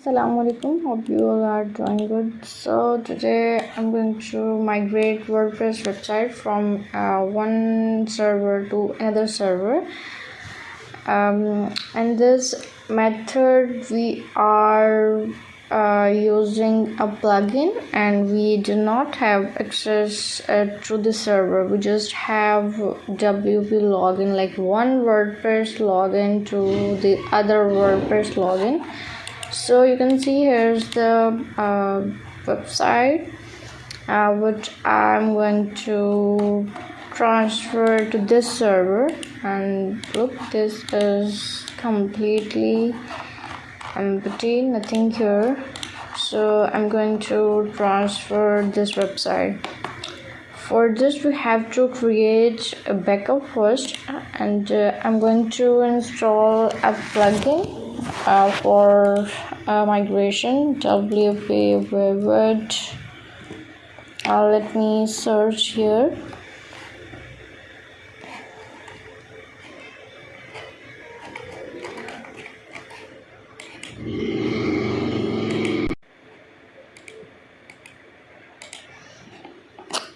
Assalamualaikum, hope you all are doing good. So today I'm going to migrate WordPress website from one server to another server. And this method we are using a plugin, and we do not have access to the server. We just have WP login, like one WordPress login to the other WordPress login. So you can see here's the website which I'm going to transfer to this server, and look, this is completely empty, nothing here. So I'm going to transfer this website. For this we have to create a backup first, and I'm going to install a plugin for migration, WP word. Let me search here.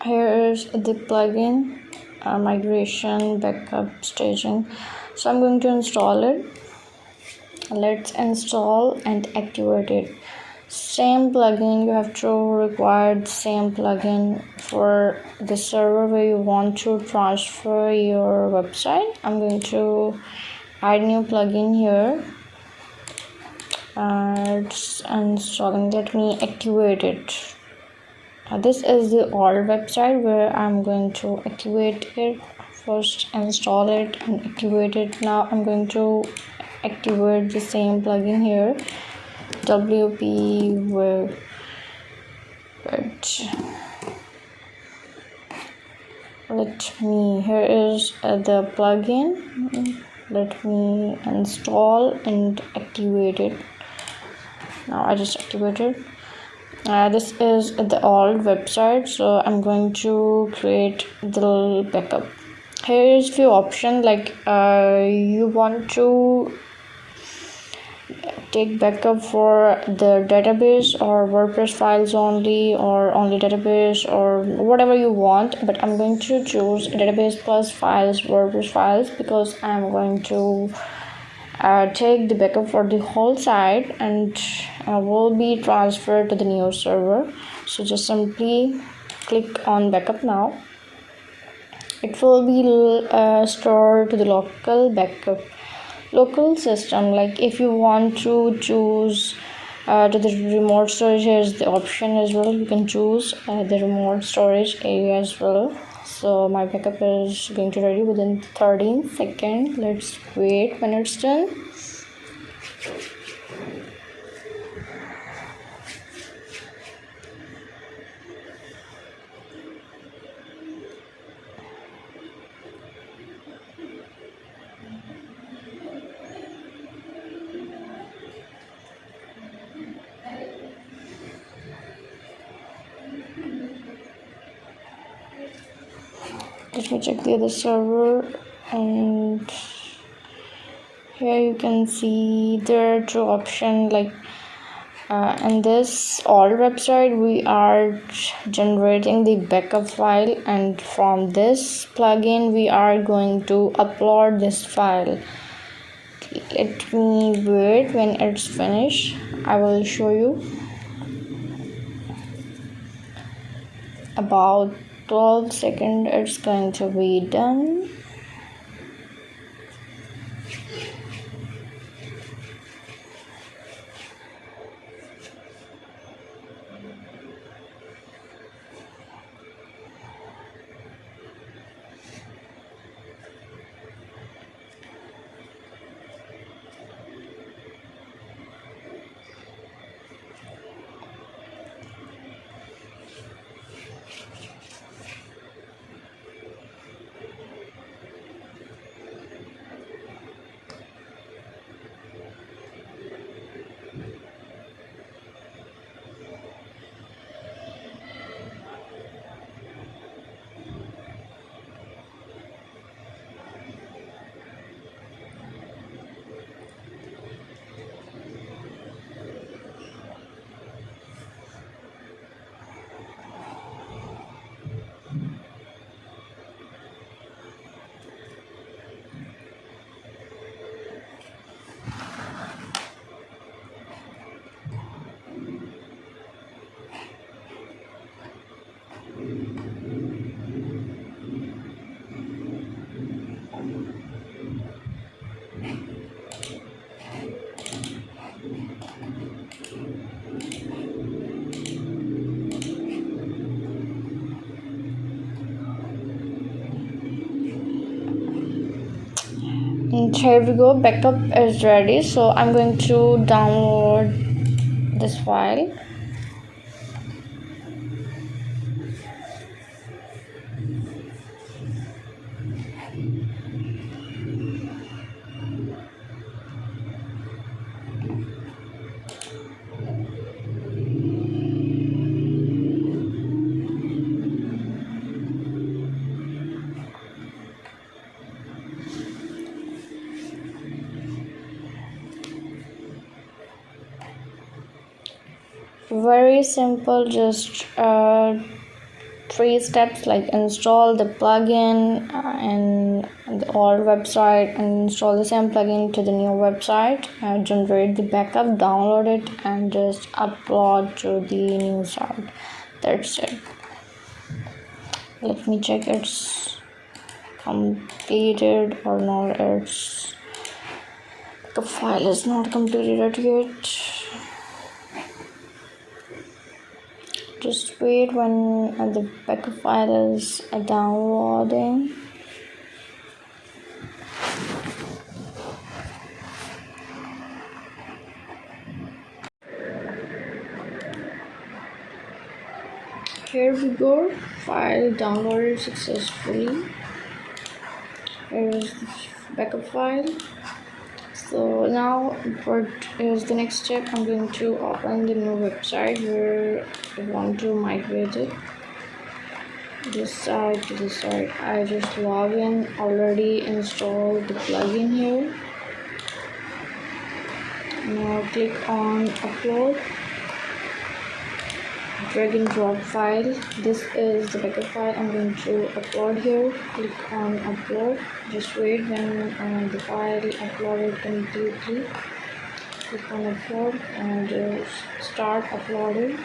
Here is the plugin, migration backup staging. So I'm going to install it. Let's install and activate it. Same plugin, you have to require the same plugin for the server where you want to transfer your website. I'm going to add new plugin here. It's installing. Let me activate it. This is the old website where I'm going to activate it. First install it and activate it. Now I'm going to activate the same plugin here, WP word. Here is the plugin. Let me install and activate it. Now I just activated. This is the old website, so I'm going to create the backup. Here is few options, like you want to take backup for the database or WordPress files only, or only database, or whatever you want, but I'm going to choose database plus files, WordPress files, because I'm going to take the backup for the whole site and will be transferred to the new server. So just simply click on backup. Now it will be stored to the local system. Like if you want to choose to the remote storage, here's the option as well. You can choose the remote storage area as well. So my backup is going to ready within 13 seconds. Let's wait when it's done. Let me check the other server, and here you can see there are two options. Like in this old website we are generating the backup file, and from this plugin we are going to upload this file. Let me wait when it's finished. I will show you. About 12 seconds it's going to be done. And here we go, backup is ready. So I'm going to download this file. Very simple, just 3 steps, like install the plugin and the old website, and install the same plugin to the new website, generate the backup, download it, and just upload to the new site. That's it. Let me check it's completed or not. The file is not completed yet. Just wait when the backup file is downloading. Here we go, file downloaded successfully. Here is the backup file. So now what is the next step? I'm going to open the new website where I want to migrate it. This side to this side. I just log in, already installed the plugin here. Now click on upload, drag and drop file. This is the backup file I'm going to upload here. Click on upload. Just wait when the file uploaded completely. Click on upload and just start uploading.